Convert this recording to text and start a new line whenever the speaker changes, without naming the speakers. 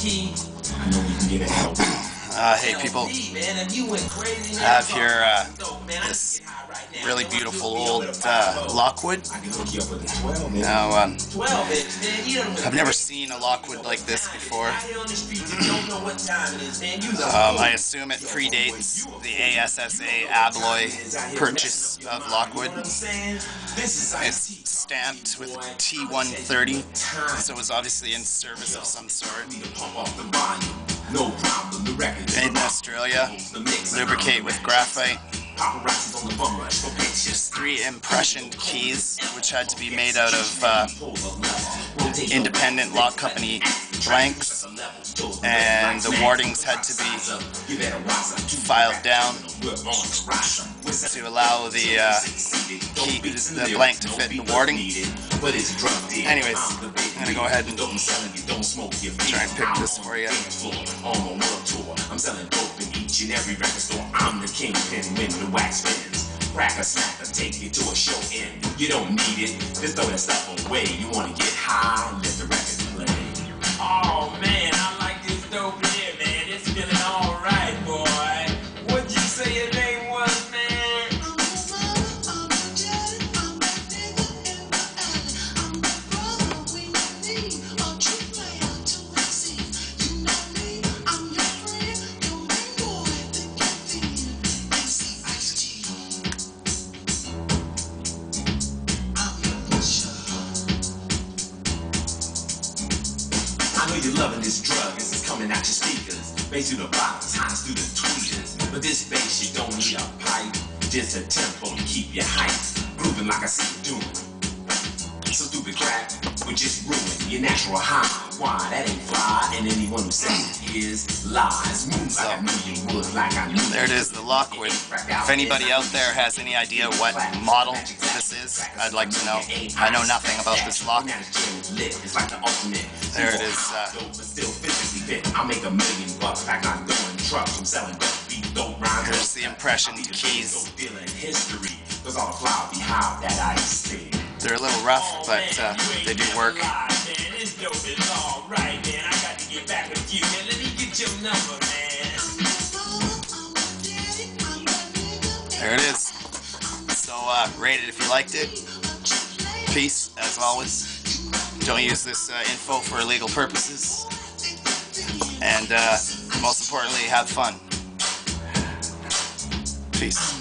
Hey people, I have here this really beautiful old Lockwood. Now, I've never seen a Lockwood like this before. I assume it predates the ASSA Abloy purchase of Lockwood. It's stamped with T130, so it was obviously in service of some sort. Made in Australia, lubricate with graphite. Just 3 impressioned keys, which had to be made out of independent lock company blanks, and the wardings had to be filed down to allow the blank to fit the warding. Anyways, I'm gonna go ahead and try and pick this for you. I'm selling dope in each and every record store. I'm the kingpin when the wax spins. Crack a snacker, take you to a show end. You don't need it, just throw that stuff away. You wanna get high, let the record play. Oh man, I like this dope here, man. It's feeling alright, boy. What'd you say your name was, man? I know you're loving this drug, this is coming out your speakers. Bass through the bottles, highs through the tweeters. But this bass, you don't need a pipe, just a tempo to keep you hyped. Grooving like I see you doing. So stupid crap would just ruin your natural high. Why, that ain't fly, and anyone who says it is lies. Move like I knew you would, like I knew. There it is, the Lockwood. If anybody out there has any idea what model this is, I'd like to know. I know nothing about this lock. There it is. Here's the impression keys. They're a little rough, but they do work. There it is. So rate it if you liked it. Peace, as always. Don't use this info for illegal purposes. And most importantly, have fun. Peace.